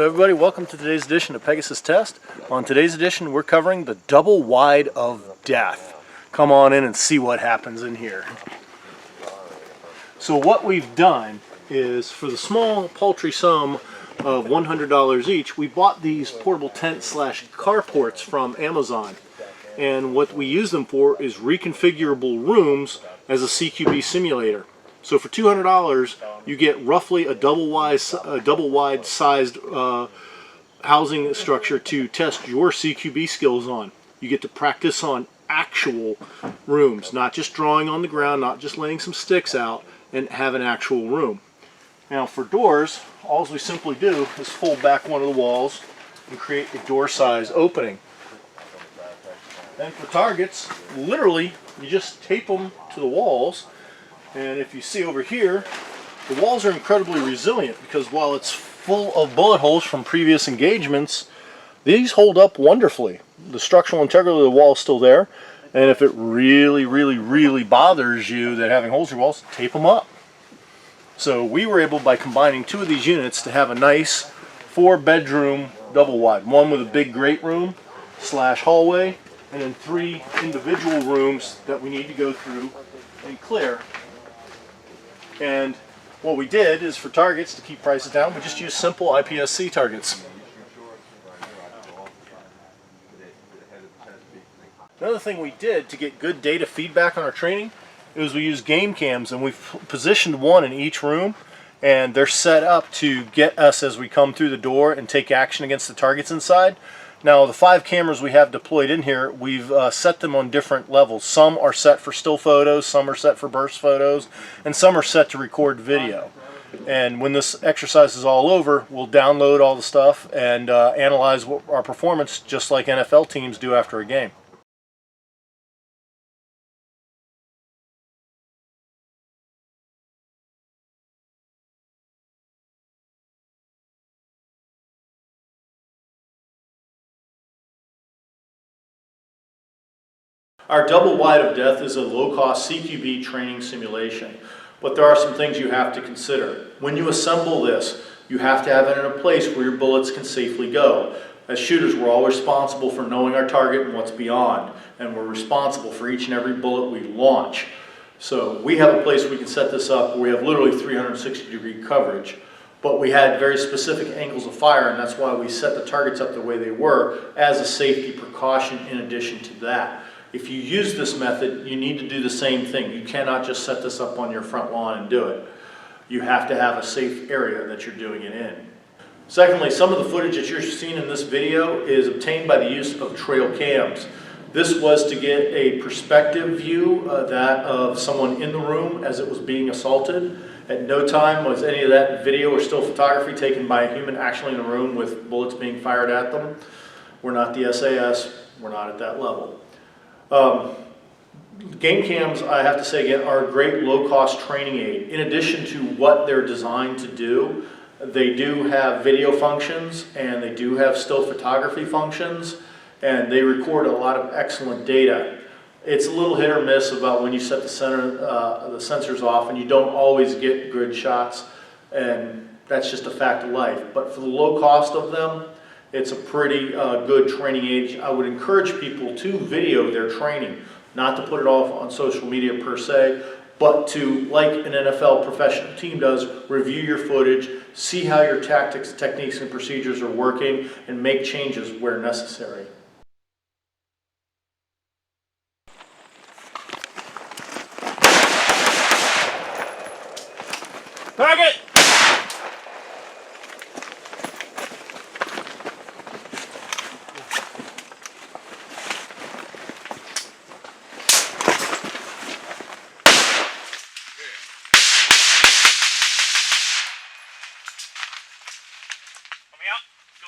everybody, welcome to today's edition of Pegasus Test. On today's edition we're covering the double wide of death. Come on in and see what happens in here. So what we've done is, for the small paltry sum of $100 each, we bought these portable tent slash carports from Amazon. And what we use them for is reconfigurable rooms as a CQB simulator. So for $200, you get roughly a double wide sized housing structure to test your CQB skills on. You get to practice on actual rooms, not just drawing on the ground, not just laying some sticks out, and have an actual room. Now for doors, all we simply do is fold back one of the walls and create a door size opening. And for targets, literally, you just tape them to the walls. And if you see over here, the walls are incredibly resilient because while it's full of bullet holes from previous engagements, these hold up wonderfully. The structural integrity of the wall is still there, and if it really bothers you that having holes in your walls, tape them up. So we were able, by combining two of these units, to have a nice 4-bedroom double wide. One with a big great room slash hallway, and then 3 individual rooms that we need to go through and clear. And what we did is, for targets, to keep prices down, we just used simple IPSC targets. Another thing we did to get good data feedback on our training is we used game cams, and we've positioned one in each room, and they're set up to get us as we come through the door and take action against the targets inside. Now the 5 cameras we have deployed in here, we've set them on different levels. Some are set for still photos, some are set for burst photos, and some are set to record video. And when this exercise is all over, we'll download all the stuff and analyze our performance just like NFL teams do after a game. Our double wide of death is a low-cost CQB training simulation, but there are some things you have to consider. When you assemble this, you have to have it in a place where your bullets can safely go. As shooters, we're all responsible for knowing our target and what's beyond, and we're responsible for each and every bullet we launch. So we have a place we can set this up where we have literally 360-degree coverage, but we had very specific angles of fire, and that's why we set the targets up the way they were as a safety precaution in addition to that. If you use this method, you need to do the same thing. You cannot just set this up on your front lawn and do it. You have to have a safe area that you're doing it in. Secondly, some of the footage that you're seeing in this video is obtained by the use of trail cams. This was to get a perspective view that of someone in the room as it was being assaulted. At no time was any of that video or still photography taken by a human actually in the room with bullets being fired at them. We're not the SAS. We're not at that level. Game cams, I have to say again, are a great low-cost training aid. In addition to what they're designed to do, they do have video functions and they do have still photography functions, and they record a lot of excellent data. It's a little hit or miss about when you set the sensors off, and you don't always get good shots, and that's just a fact of life. But for the low cost of them, it's a pretty good training aid. I would encourage people to video their training, not to put it off on social media per se, but to, like an NFL professional team does, review your footage, see how your tactics, techniques, and procedures are working, and make changes where necessary. Target! Coming out. Go.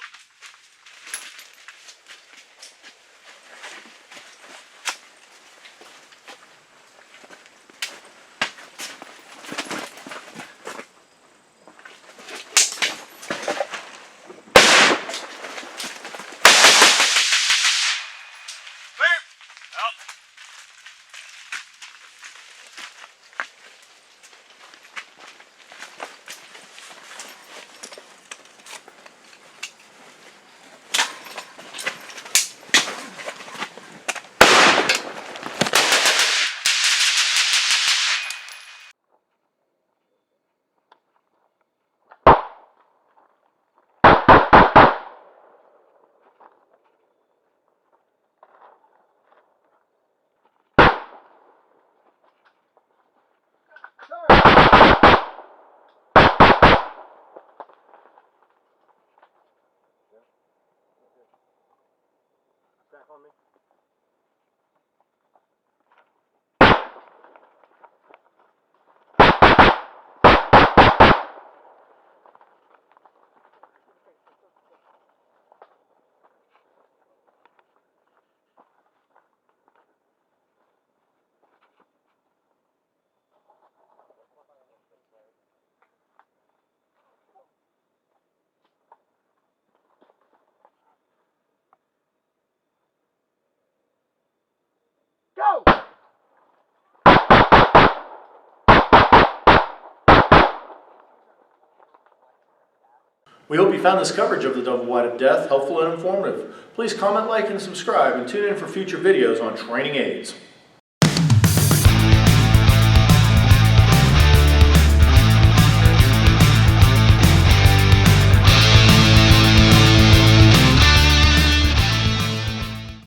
Back on me. Go! We hope you found this coverage of the double wide of death helpful and informative. Please comment, like, and subscribe, and tune in for future videos on training aids.